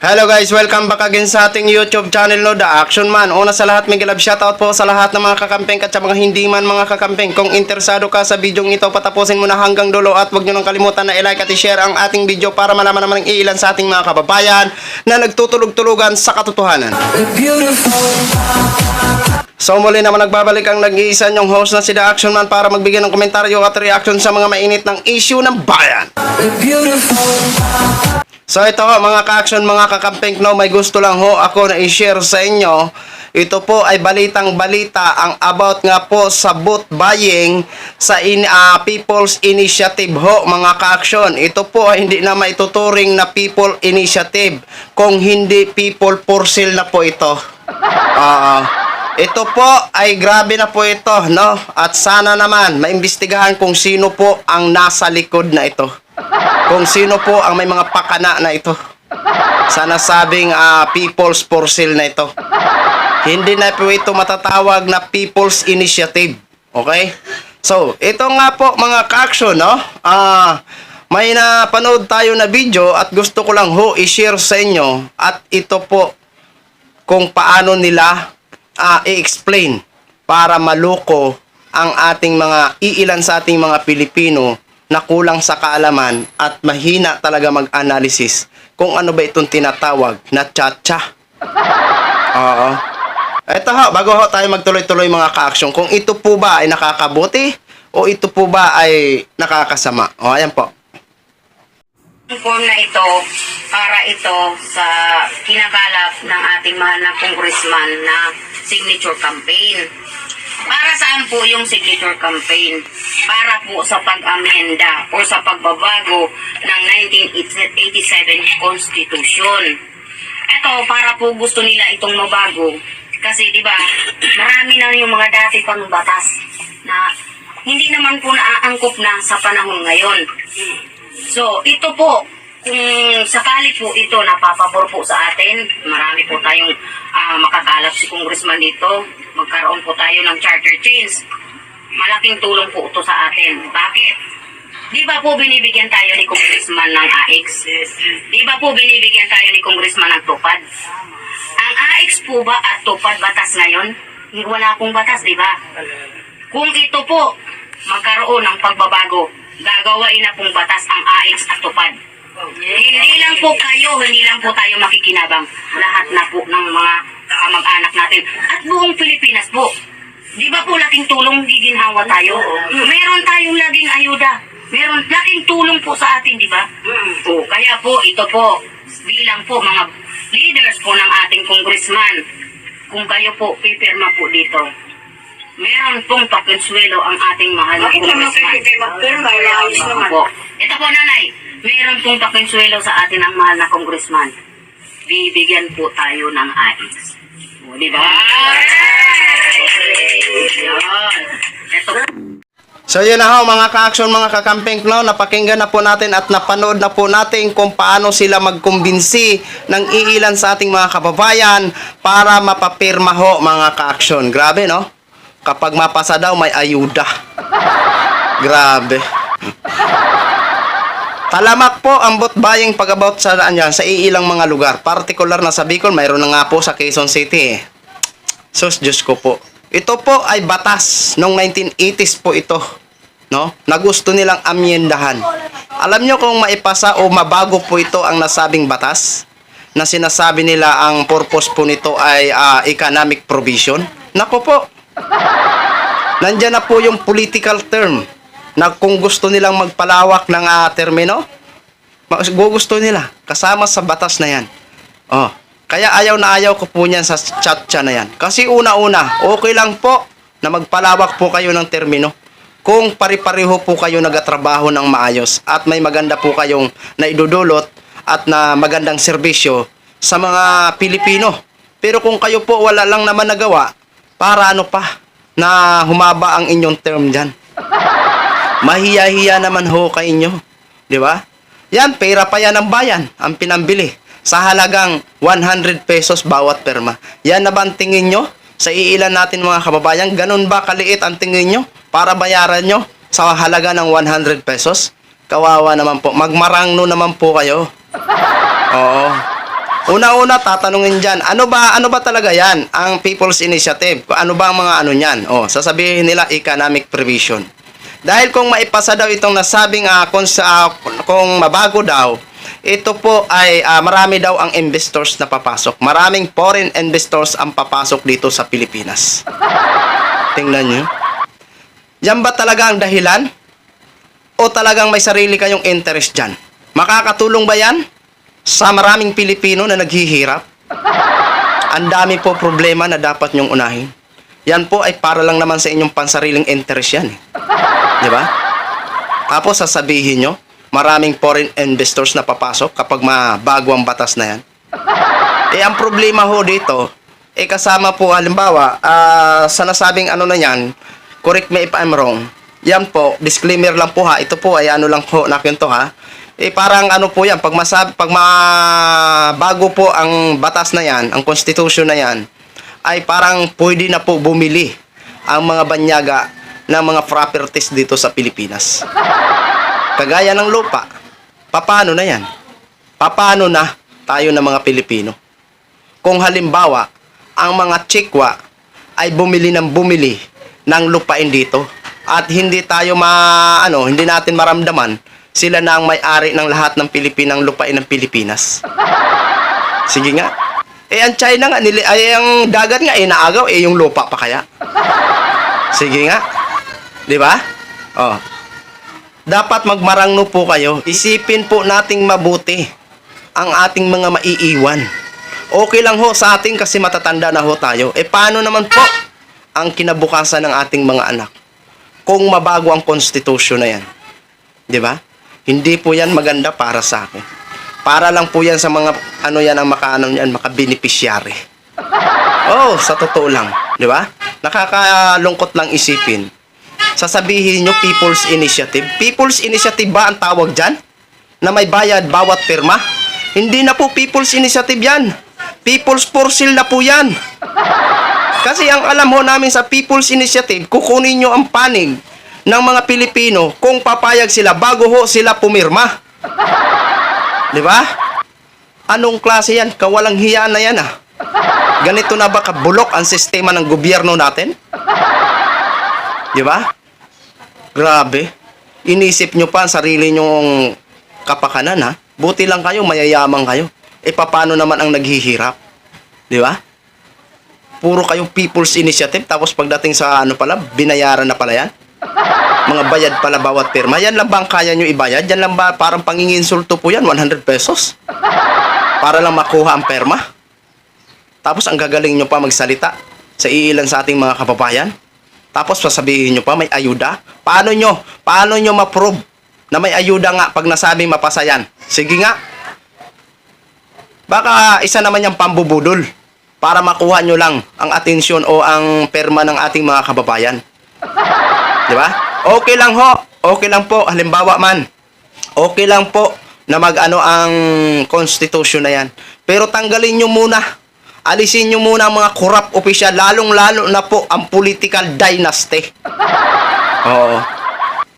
Hello guys, welcome back again sa ating YouTube channel no, The Action Man. Una sa lahat, may love shoutout po sa lahat ng mga kakampeng at sa mga hindi man mga kakampeng. Kung interesado ka sa video ito, patapusin mo na hanggang dulo at huwag nyo nang kalimutan na i-like at i-share ang ating video para malaman naman ng ilan sa ating mga kababayan na nagtutulog-tulugan sa katotohanan. So muli naman nagbabalik ang nag-iisa nyong host na si The Action Man para magbigay ng komentaryo at reaction sa mga mainit ng issue ng bayan. So ito ho mga ka-action, mga kakampeng no, may gusto lang ho ako na i-share sa inyo. Ito po ay balitang balita ang about nga po sa vote buying sa People's Initiative ho mga ka-action. Ito po ay hindi na maituturing na People Initiative kung hindi People for Sale na po ito. Ito po ay grabe na po ito no, at sana naman maimbestigahan kung sino po ang nasa likod na ito. Kung sino po ang may mga pakana na ito sa nasabing People's for Sale na ito. Hindi na po ito matatawag na People's Initiative. Okay? So, ito nga po mga ka-action, no? May napanood tayo na video at gusto ko lang ho i-share sa inyo. At ito po kung paano nila i-explain para maluko ang ating mga iilan sa ating mga Pilipino na kulang sa kaalaman at mahina talaga mag-analysis kung ano ba itong tinatawag na tsa-tsa. Oo. Ito ho, bago ho tayo magtuloy-tuloy mga ka-action, kung ito po ba ay nakakabuti o ito po ba ay nakakasama. O, ayan po. Ang form na ito, para ito sa kinakalap ng ating mahal na congressman na signature campaign. Para saan po yung signature campaign? Para po sa pag-amenda o sa pagbabago ng 1987 Constitution. Ito, para po gusto nila itong mabago. Kasi di ba, marami na yung mga dati pang batas na hindi naman po naaangkop na sa panahon ngayon. So, ito po, kung sakali po ito napapabor po sa atin, marami po tayong makakalap si congressman dito, magkaroon po tayo ng charter change. Malaking tulong po ito sa atin. Bakit? Di ba po binibigyan tayo ni congressman ng AX? Di ba po binibigyan tayo ni congressman ng tupad? Ang AX po ba at tupad batas ngayon? Wala pong batas, di ba? Kung ito po magkaroon ng pagbabago, gagawain na pong batas ang AX at tupad. Hindi lang po tayo makikinabang. Lahat na po ng mga kamag-anak natin at buong Pilipinas po. Di ba po laking tulong giginhawa tayo? Meron tayong laging ayuda. Meron laking tulong po sa atin, di ba? Kaya po, ito po, bilang po mga leaders po ng ating congressman, kung kayo po pipirma po dito, meron pong pakonsuelo ang ating mahal na congressman. Ito po nanay, meron pong pakonsuelo sa atin ang mahal na congressman. Bibigyan po tayo ng AX. Di ba? So yun na ho mga ka-action, mga kakampeng no, napakinggan na po natin at napanood na po natin kung paano sila magkumbinsi ng iilan sa ating mga kababayan para mapapirma ho mga ka-action. Grabe no? Kapag mapasa daw may ayuda. Grabe. Talamak po ang vote buying pag-about sa sa iilang mga lugar. Partikular na sa Bicol, mayroon na nga po sa Quezon City. Sus, Diyos ko po. Ito po ay batas noong 1980s po ito. No? Na gusto nilang amyendahan. Alam nyo kung maipasa o mabago po ito ang nasabing batas? Na sinasabi nila ang purpose po nito ay economic provision? Nako po. Nandyan na po yung political term na kung gusto nilang magpalawak ng termino, gusto nila kasama sa batas na yan. Kaya ayaw na ayaw ko po niyan sa chat-chat na yan. Kasi una-una, okay lang po na magpalawak po kayo ng termino kung pari-pareho po kayo nagatrabaho ng maayos at may maganda po kayong naidudulot at na magandang serbisyo sa mga Pilipino. Pero kung kayo po wala lang naman nagawa, para ano pa na humaba ang inyong term dyan. Mahiya-hiya naman ho kayo inyo. Di ba? Yan, pera pa yan ng bayan ang pinambili sa halagang 100 pesos bawat perma. Yan na ba ang tingin nyo? Sa iilan natin mga kababayan, ganun ba kaliit ang tingin nyo para bayaran nyo sa halaga ng 100 pesos? Kawawa naman po. Magmarangno naman po kayo. Oo. Una-una, tatanungin dyan, ano ba talaga yan? Ang People's Initiative. Ano ba ang mga ano niyan? Sasabihin nila economic prevision. Dahil kung maipasa daw itong nasabing kung mabago daw, ito po ay marami daw ang investors na papasok. Maraming foreign investors ang papasok dito sa Pilipinas. Tingnan nyo. Yan ba talaga ang dahilan? O talagang may sarili kayong interest dyan? Makakatulong ba yan sa maraming Pilipino na naghihirap? Ang dami po problema na dapat nyong unahin. Yan po ay para lang naman sa inyong pansariling interest yan. Di ba? Tapos sasabihin nyo, maraming foreign investors na papasok kapag mabago ang batas na yan. Ang problema ho dito, kasama po halimbawa, sa nasabing ano na yan, correct me if I'm wrong, yan po, disclaimer lang po ha, ito po ay ano lang po na kwento ha, parang ano po yan, pag bago po ang batas na yan, ang constitution na yan, ay parang pwede na po bumili ang mga banyaga ng mga properties dito sa Pilipinas. Kagaya ng lupa. Paano na yan? Paano na tayo ng mga Pilipino? Kung halimbawa, ang mga Chikwa ay bumili ng lupain dito at hindi tayo hindi natin maramdaman sila na ang may-ari ng lahat ng Pilipinang lupain ng Pilipinas. Sige nga. Ang China nga, ang dagat nga, naagaw, yung lupa pa kaya? Sige nga. Di ba? Dapat magmarangno po kayo. Isipin po nating mabuti ang ating mga maiiwan. Okay lang ho sa atin kasi matatanda na ho tayo. Paano naman po ang kinabukasan ng ating mga anak kung mabago ang constitution na yan? Di ba? Hindi po yan maganda para sa akin. Para lang po yan sa mga ang makabeneficiary. Sa totoo lang, di ba? Nakakalungkot lang isipin. Sasabihin nyo People's Initiative. People's Initiative ba ang tawag dyan? Na may bayad bawat pirma? Hindi na po People's Initiative yan. People's for sale na po yan. Kasi ang alam ho namin sa People's Initiative, kukunin nyo ang panig ng mga Pilipino kung papayag sila bago ho sila pumirma. Di ba? Anong klase yan? Kawalang hiya na yan Ganito na ba kabulok ang sistema ng gobyerno natin? Di ba? Grabe. Inisip nyo pa ang sarili nyong kapakanan Buti lang kayo, mayayaman kayo. Paano naman ang naghihirap? Di ba? Puro kayong People's Initiative tapos pagdating sa binayaran na pala yan? Mga bayad pala bawat pirma. Yan lang ba ang kaya nyo ibayad? Yan lang ba parang panginginsulto po yan? 100 pesos? Para lang makuha ang perma? Tapos ang gagaling nyo pa magsalita sa iilan sa ating mga kababayan? Tapos sasabihin nyo pa may ayuda? Paano nyo ma-prove na may ayuda nga pag nasabing mapasa yan? Sige nga. Baka isa naman yung pambubudol para makuha nyo lang ang atensyon o ang perma ng ating mga kababayan. Di ba? Okay lang ho. Okay lang po. Halimbawa man. Okay lang po na ang constitution na yan. Pero tanggalin nyo muna. Alisin nyo muna ang mga corrupt opisyal. Lalong-lalo na po ang political dynasty. Oo.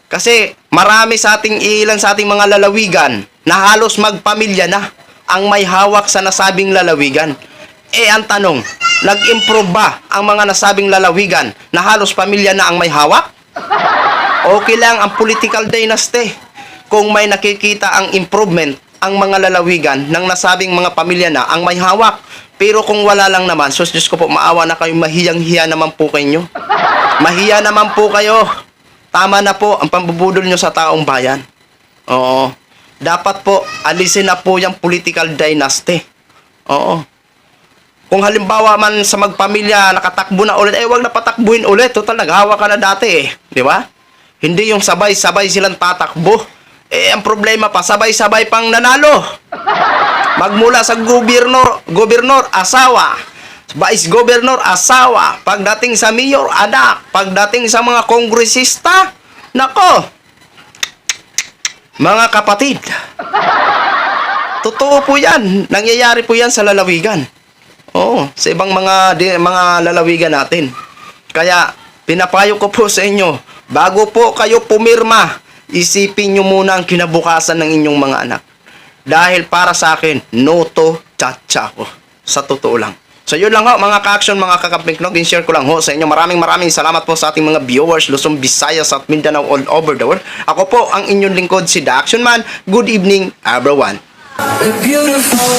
Kasi marami ilan sa ating mga lalawigan na halos magpamilya na ang may hawak sa nasabing lalawigan. Ang tanong, nag-improve ba ang mga nasabing lalawigan na halos pamilya na ang may hawak? Okay lang ang political dynasty kung may nakikita ang improvement ang mga lalawigan ng nasabing mga pamilya na ang may hawak. Pero kung wala lang naman, Diyos ko po, maawa na kayo, mahiyang-hiya naman po kayo. Mahiya naman po kayo. Tama na po ang pambubudol nyo sa taong bayan. Oo. Dapat po, alisin na po yung political dynasty. Oo. Kung halimbawa man sa magpamilya, nakatakbo na ulit, wag na patakbuhin ulit. Total, naghawa ka na dati Di ba? Hindi yung sabay-sabay silang tatakbo. Ang problema pa, sabay-sabay pang nanalo. Magmula sa gobernor, asawa. Vice Governor, asawa. Pagdating sa mayor, anak. Pagdating sa mga kongresista, nako. Mga kapatid. Totoo po yan. Nangyayari po yan sa lalawigan. Oo, sa ibang mga lalawigan natin. Kaya, pinapayo ko po sa inyo, bago po kayo pumirma, isipin nyo muna ang kinabukasan ng inyong mga anak. Dahil para sa akin, no to Chacha ko. Sa totoo lang. So yun lang ho mga ka-action, mga kakamping knog, in-share ko lang ho sa inyo. Maraming salamat po sa ating mga viewers Luzon, Visayas at Mindanao all over the world. Ako po ang inyong lingkod si The Action Man. Good evening everyone. Beautiful.